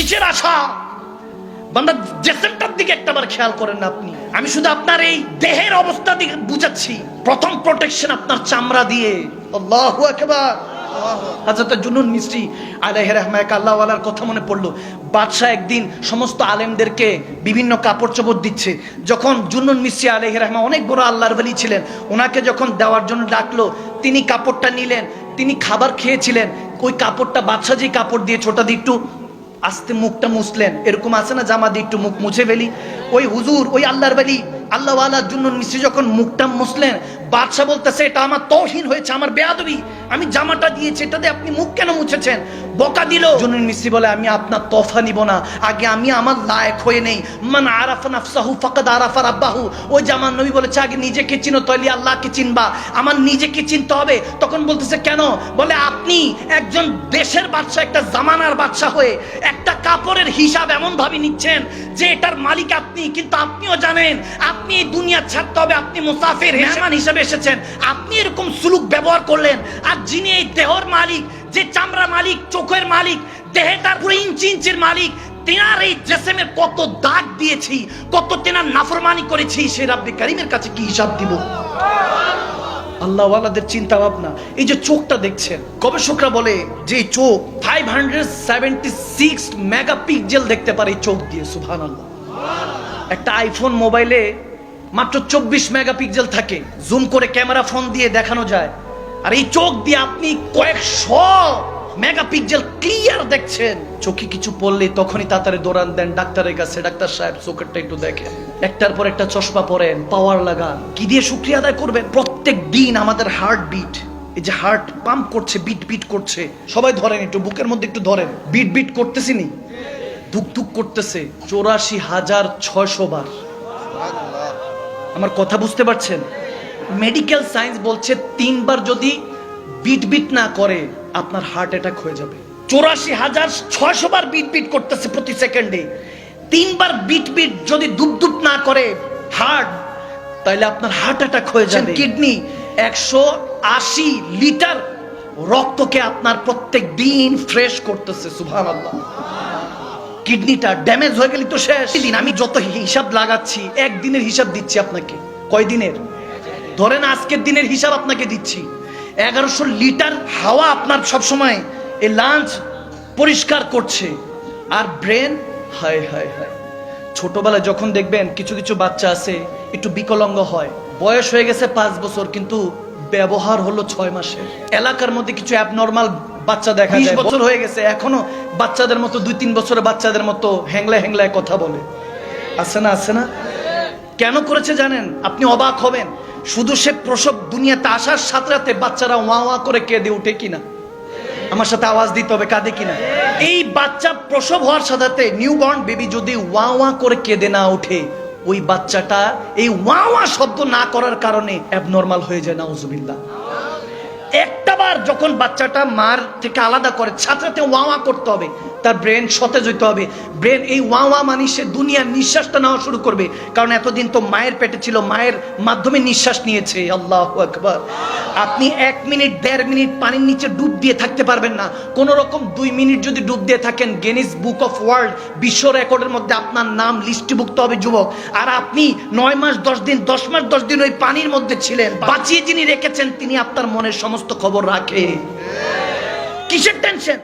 কিসের আশা? বান্দা জেসেমটার দিকে একটাবার খেয়াল করেন না আপনি। আমি শুধু আপনার এই দেহের অবস্থা দিকে বুঝাচ্ছি। প্রথম প্রোটেকশন আপনার চামড়া দিয়ে। আল্লাহু আকবার। হযরত জুনুন মিসরি আলাইহির রহমাত আল্লাহ ওয়ালার কথা মনে পড়লো। বাদশাহ একদিন সমস্ত আলেমদেরকে বিভিন্ন কাপড় চোপড় দিচ্ছে। যখন জুনুন মিসরি আলাইহির রহমাত অনেক বড় আল্লাহর ওলি ছিলেন, ওনাকে যখন দেওয়ার জন্য ডাকলো, তিনি কাপড়টা নিলেন। তিনি খাবার খেয়েছিলেন, ওই কাপড়টা বাদশাহ যে কাপড় দিয়ে ছোটা দিয়ে একটু আস্তে মুখটা মুছলেন। এরকম আছে না জামা দিয়ে একটু মুখ মুছে ফেলি? ওই হুজুর, ওই আল্লাহর ওলি আল্লাহ ওয়ালার জন্য মিস্ত্রি যখন মুখটা মুছলেন, বাদশাহ বলতেছে এটা আমার তৌহিন হয়েছে, আমার বেয়াদবি। আমি জামাটা দিয়েছি, এটা দিয়ে আপনি মুখ কেন মুছেছেন? বকা দিল। জুনুন মিস্ত্রি বলে আমি আপনার তোফা নিব না, আগে আমি আমার লায়েক হয়ে নেই। মান আরাফা নাফসাহু ফাকাদ আরাফা রাব্বাহু। ওই জামান নবী বলেছে আগে নিজেকে চিনো তাহলে আল্লাহকে চিনবা। আমার নিজেকে চিনতে হবে। তখন বলতেছে কেন? বলে আপনি একজন দেশের বাদশাহ, একটা জামানার বাদশাহ হয়ে একটা কাপড়ের হিসাব এমন ভাবে নিচ্ছেন যে এটার মালিক আপনি, কিন্তু আপনিও জানেন আপনি এই দুনিয়া ছাড়তে হবে, আপনি মুসাফির মেহমান হিসেবে এসেছেন। আপনি এরকম সুলুক ব্যবহার করলেন। আর যিনি এই দেহর মালিক, যে চামড়া মালিক, চোখের মালিক, দেহটার পুরো ইঞ্চি ইঞ্চির মালিক, তেনার এই জেসেমের কত দাগ দিয়েছি, কত তেনার নাফরমানি করেছি, সে রাব্বে কারীমের কাছে কি হিসাব দিব? আল্লাহ ওয়ালাদের চিন্তা ভাবনা। এই যে চোখটা দেখছেন, গবেষকরা বলে যে চোখ 576 মেগাপিক্সেল দেখতে পারে চোখ দিয়ে। সুবহানাল্লাহ। একটা আইফোন মোবাইলে মাত্র 24 মেগাপিক্সেল থাকে, জুম করে ক্যামেরা ফোন দিয়ে দেখানো যায়। আর এই চোখ দিয়ে আপনি কয়েকশো মেগাপিক্সেল ক্লিয়ার দেখছেন। চোখে কিছু পড়লে তখনই তাড়াতাড়ি দৌড়ান দেন ডাক্তারের কাছে, ডাক্তার সাহেব চোখেরটা একটু দেখেন। একটার পর একটা চশমা পরেন, পাওয়ার লাগান। কি দিয়ে শুকরিয়া আদায় করবেন? প্রত্যেক দিন আমাদের হার্ট বিট, এই যে হার্ট পাম্প করছে, বিট বিট করছে। সবাই ধরেন একটু, বুকের মধ্যে একটু ধরেন। বিট বিট করতেছি নি? ধুক ধুক করতেছে 84,600 বার। আমার কথা বুঝতে পারছেন? মেডিকেল সায়েন্স বলছে 3 বার যদি বিট বিট না করে আপনার হার্ট অ্যাটাক হয়ে যাবে। 84,600 বার বিট বিট করতেছে প্রতি সেকেন্ডে। 3 বার বিট বিট যদি দুপ দুপ না করে হার্ট, তাহলে আপনার হার্ট অ্যাটাক হয়ে যাবে। কিডনি 180 লিটার রক্তকে আপনার প্রত্যেক দিন ফ্রেশ করতেছে। সুবহানাল্লাহ। কিডনিটা ড্যামেজ হয়ে গেলে তো শেষ। দিন আমি যত হিসাব লাগাচ্ছি, একদিনের হিসাব দিচ্ছি আপনাকে। কয় দিনের? ধরেন আজকের দিনের হিসাব আপনাকে দিচ্ছি। 1100 লিটার হাওয়া আপনার সবসময় এই লাঞ্চ পরিষ্কার করছে। আর ব্রেন, হায় হায় হায়, ছোটবেলায় যখন দেখবেন কিছু কিছু বাচ্চা আছে একটু বিকলাঙ্গ হয়, বয়স হয়ে গেছে 5 বছর কিন্তু ব্যবহার হলো 6 মাসের। এলাকার মধ্যে কিছু অ্যাবনর্মাল বাচ্চা দেখা যায়, 20 বছর হয়ে গেছে এখনো বাচ্চাদের মতো, 2-3 বছরের বাচ্চাদের মতো হ্যাংলায় হ্যাংলায় কথা বলে। আছে না? আছে না? কেন করেছে জানেন? আপনি অবাক হবেন। শুধু সে প্রসব দুনিয়াতে আসার সাথে সাথে বাচ্চারা ওয়া ওয়া করে কেঁদে উঠে কিনা? আমার সাথে আওয়াজ দিতে হবে, কাঁদে কিনা? এই বাচ্চা প্রসব হওয়ার সাথে সাথে নিউবর্ন বেবি যদি ওয়া ওয়া করে কেঁদে না ওঠে, ওই বাচ্চাটা এই ওয়া ওয়া শব্দ না করার কারণে অ্যাবনর্মাল হয়ে যায়। নাউজুবিল্লাহ। একটাবার যখন বাচ্চাটা মার থেকে আলাদা করে, সাথে সাথে ওয়া ওয়া করতে হবে, তার ব্রেন সতেজ হইতে হবে। ব্রেন এই ওয়া ওয়া মানে সে দুনিয়ার নিঃশ্বাসটা নেওয়া শুরু করবে, কারণ এতদিন তো মায়ের পেটে ছিল, মায়ের মাধ্যমে নিঃশ্বাস নিয়েছে। আল্লাহু আকবার। আপনি 1 মিনিট 1.5 মিনিট পানির নিচে ডুব দিয়ে থাকতে পারবেন না। কোন রকম 2 মিনিট যদি ডুব দিয়ে থাকেন, গিনেস বুক অফ ওয়ার্ল্ড বিশ্ব রেকর্ডের মধ্যে আপনার নাম লিস্টভুক্ত হবে যুবক। আর আপনি 9 মাস 10 দিন, 10 মাস 10 দিন ওই পানির মধ্যে ছিলেন। বাঁচিয়ে যিনি রেখেছেন তিনি আপনার মনের সমস্ত খবর রাখে। কিসের টেনশন?